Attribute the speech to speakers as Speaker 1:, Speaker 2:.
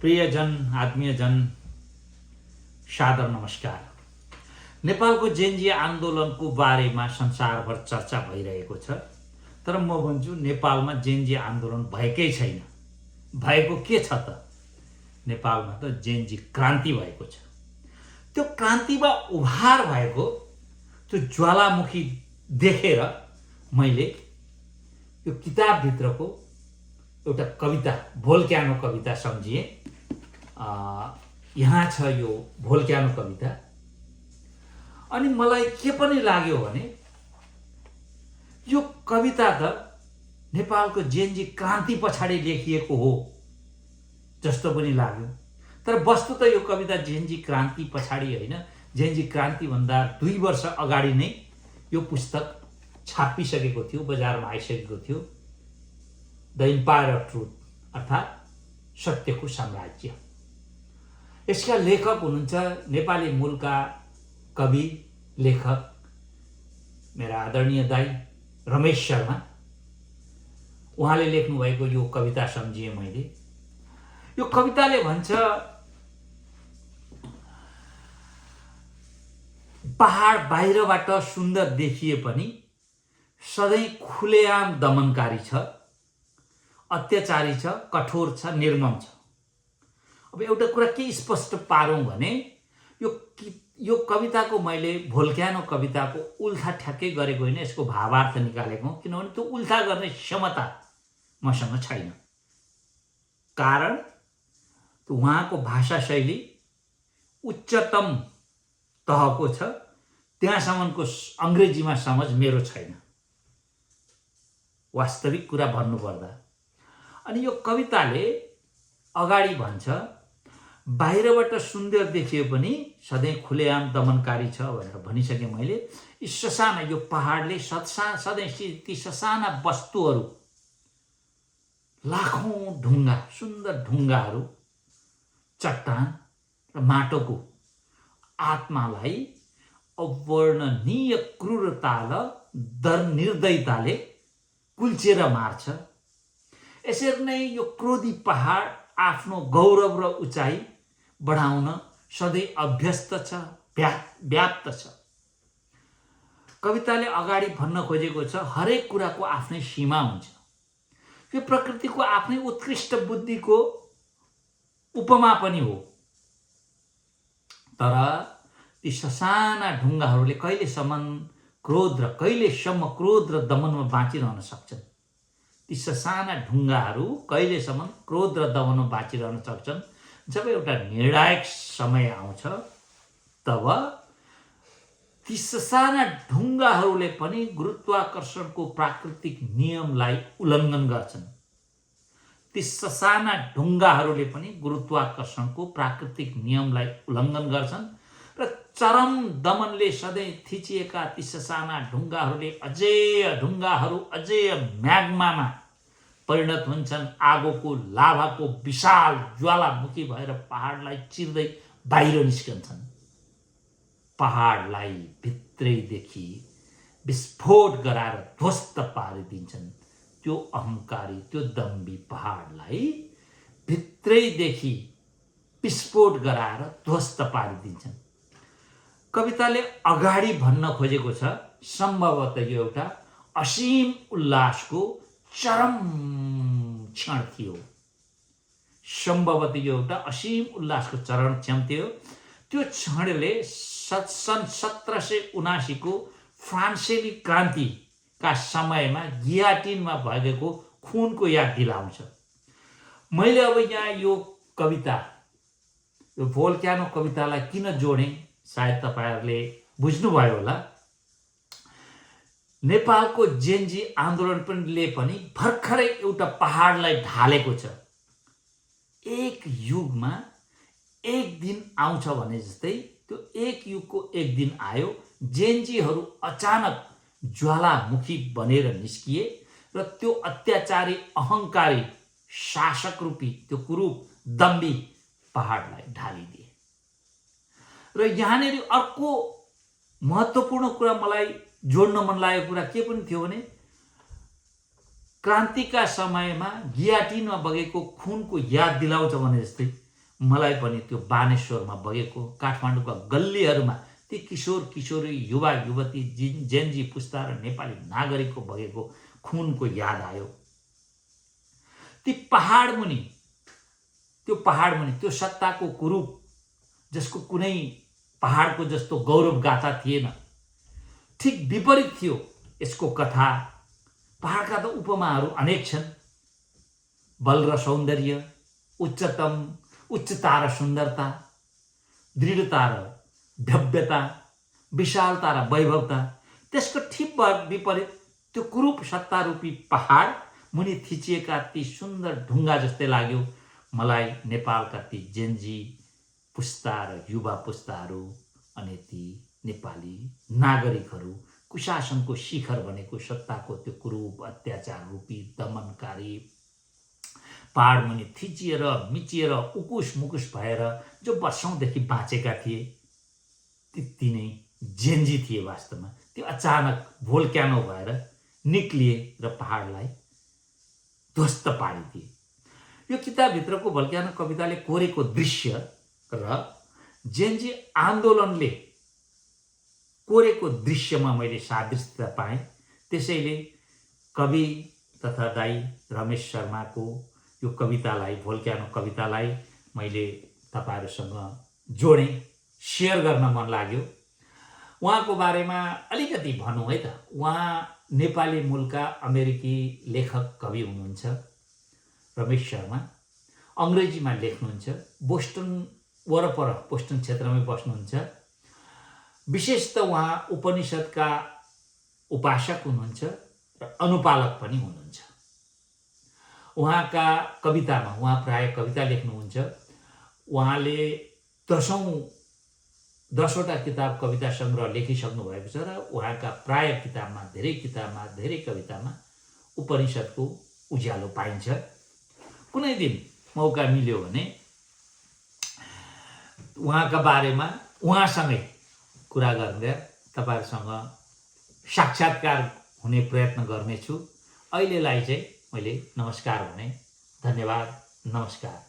Speaker 1: प्रियजन आत्मीयजन सादर नमस्कार। नेपालको जेनजी आन्दोलनको बारेमा संसारभर चर्चा भइरहेको छ, तर म भन्छु नेपालमा जेनजी आन्दोलन भएकै छैन। भएको के छ त? नेपालमा त जेनजी क्रान्ति भएको छ। त्यो क्रान्तिमा उभार भएको त्यो ज्वालामुखी देखेर मैले यो किताबभित्रको एउटा कविता, भोल्क्यानो कविता सम्झिएँ। यहाँ छ यो भोल्क्यानो कविता। अनि मलाई के पनि लाग्यो भने यो कविता त नेपालको जेनजी क्रान्ति पछाडि लेखिएको हो जस्तो पनि लाग्यो। तर वस्तुतः यो कविता जेनजी क्रान्ति पछाडि होइन, जेनजी क्रान्तिभन्दा 2 वर्ष अगाडि नै यो पुस्तक छापिसकेको थियो, बजारमा आइसकेको थियो। द इम्पायर अफ ट्रुथ अर्थात् सत्यको साम्राज्य। यसका लेखक हुनुहुन्छ नेपाली मूलका कवि लेखक मेरा आदरणीय दाइ रमेश शर्मा। उहाँले लेख्नुभएको यो कविता सम्झिएँ मैले। यो कविताले भन्छ, पहाड बाहिरबाट सुन्दर देखिए पनि सधैँ खुलेआम दमनकारी छ, अत्याचारी छ, कठोर छ, निर्मम छ। अब एउटा कुरा के स्पष्ट पारौँ भने यो कविताको मैले भोल्क्यानो कविताको उल्था ठ्याक्कै गरेको होइन, यसको भावार्थ निकालेको हूँ। किनभने त्यो उल्था गर्ने क्षमता मसँग छैन। कारण त्यो उहाँको भाषा शैली उच्चतम तहको छ, त्यहाँसम्मको अङ्ग्रेजीमा समझ मेरो छैन, वास्तविक कुरा भन्नुपर्दा। अनि यो कविताले अगाडि भन्छ, बाहिरबाट सुन्दर देखिए पनि सधैँ खुलेआम दमनकारी छ भनेर भनिसकेँ मैले। यी ससाना, यो पहाडले सधैँ ती ससाना वस्तुहरू, लाखौं ढुङ्गा, सुन्दर ढुङ्गाहरू, चट्टान र माटोको आत्मालाई अवर्णनीय क्रूरता र निर्दयताले कुल्चेर मार्छ। यसरी नै यो क्रोधी पहाड आफ्नो गौरव र उचाइ बढाउन सधैँ अभ्यस्त छ, व्याप्त छ। कविताले अगाडि भन्न खोजेको छ, हरेक कुराको आफ्नै सीमा हुन्छ। यो प्रकृतिको आफ्नै उत्कृष्ट बुद्धिको उपमा पनि हो। तर ती ससाना ढुङ्गाहरूले कहिलेसम्म क्रोध र दमनमा बाँचिरहन सक्छन्? ती ससाना ढुङ्गाहरू कहिलेसम्म क्रोध र दमनमा बाँचिरहन सक्छन्? जब एउटा निर्णायक समय आउँछ, तब ती ससाना ढुङ्गाहरूले पनि गुरुत्वाकर्षणको प्राकृतिक नियमलाई उल्लङ्घन गर्छन्। ती ससाना ढुङ्गाहरूले पनि गुरुत्वाकर्षणको प्राकृतिक नियमलाई उल्लङ्घन गर्छन् र चरम दमनले सधैँ थिचिएका ती ससाना ढुङ्गाहरू अझेय म्याग्मामा परिणत हुन्छन्। आगोको लाभाको विशाल ज्वालामुखी भएर पहाडलाई चिर्दै बाहिर निस्कन्छन्। पहाडलाई भित्रैदेखि विस्फोट गराएर ध्वस्त पारिदिन्छन्। त्यो अहङ्कारी, त्यो दम्बी पहाडलाई भित्रैदेखि विस्फोट गराएर ध्वस्त पारिदिन्छन्। कविताले अगाडि भन्न खोजेको छ, सम्भवतः यो एउटा असीम उल्लासको चरम क्षण थियो। सम्भवतः यो एउटा असीम उल्लासको चरम क्षण थियो। त्यो क्षणले सन् 1779 को फ्रान्सेली क्रान्तिका समयमा गियाटिनमा भएको खुनको याद दिलाउँछ। मैले अब यहाँ यो कविता, यो भोल्क्यानो कवितालाई किन जोडेँ, सायद तपाईँहरूले बुझ्नुभयो होला। नेपालको जेनजी आन्दोलनले पनि भर्खरै एउटा पहाडलाई ढालेको छ। एक युगमा एक दिन आउँछ भने जस्तै त्यो एक युगको एक दिन आयो। जेनजीहरू अचानक ज्वालामुखी बनेर निस्किए र त्यो अत्याचारी, अहङ्कारी, शासक रूपी त्यो कुरूप दम्बी पहाडलाई ढालिदिए। र यहाँनिर अर्को महत्त्वपूर्ण कुरा मलाई जोड्न मन लागेको कुरा के पनि थियो भने, क्रान्तिका समयमा गियाटिनमा बगेको खुनको याद दिलाउँछ भने जस्तै मलाई पनि त्यो बानेश्वरमा बगेको काठमाडौँका गल्लीहरूमा ती किशोर किशोरी युवा युवती जेनजी पुस्ता र नेपाली नागरिकको बगेको खुनको याद आयो। ती पहाडमुनि त्यो सत्ताको कुरूप जसको कुनै पहाडको जस्तो गौरव गाथा थिएन, ठिक विपरीत थियो यसको कथा। पहाडका त उपमाहरू अनेक छन्, बल र सौन्दर्य, उच्चता र सुन्दरता, दृढता र भव्यता, विशालता र वैभवता। त्यसको ठिक विपरीत त्यो कुरूप सत्तारूपी पहाड मुनि थिचिएका ती सुन्दर ढुङ्गा जस्तै लाग्यो मलाई नेपालका ती जेनजी पुस्ता र युवा पुस्ताहरू अनि ती नेपाली नागरिकहरू कुशासनको शिखर बनेको सत्ताको त्यो कुरूप अत्याचार रूपी दमनकारी पहाडमुनि थिचिएर मिचिएर उकुस मुकुस भएर जो वर्षौंदेखि बाँचेका थिए ती नै जेनजी थिए। वास्तवमा त्यो अचानक भोल्क्यानो भएर निक्लिए र पहाडलाई ध्वस्त पारिदिए। यो किताबभित्रको भोल्क्यानो कविताले कोरेको दृश्य र जेनजी आन्दोलनले कोरेको दृश्यमा मैले सादृश्यता पाएँ। त्यसैले कवि तथा दाइ रमेश शर्माको यो कवितालाई, भोल्क्यानो कवितालाई मैले तपाईहरुसँग जोडेँ, शेयर गर्न मन लाग्यो। उहाँको बारेमा अलिकति भनौँ है त। उहाँ नेपाली मूलका अमेरिकी लेखक कवि हुनुहुन्छ रमेश शर्मा। अंग्रेजीमा लेख्नुहुन्छ, बोस्टन वरपर बोस्टन क्षेत्रमै बस्नुहुन्छ। विशेष त उहाँ उपनिषदका उपासक हुनुहुन्छ र अनुपालक पनि हुनुहुन्छ। उहाँका कवितामा, उहाँ प्राय कविता लेख्नुहुन्छ। उहाँले 10वटा किताब कविता संग्रह लेखिसक्नु भएको छ र उहाँका प्राय किताबमा, धेरै कवितामा उपनिषदको उज्यालो पाइन्छ। कुनै दिन मौका मिल्यो भने उहाँका बारेमा उहाँसँगै कुरा गर्दै तपाईहरुसँग साक्षात्कार हुने प्रयत्न गर्नेछु। अहिलेलाई चाहिँ मैले नमस्कार भने। धन्यवाद, नमस्कार।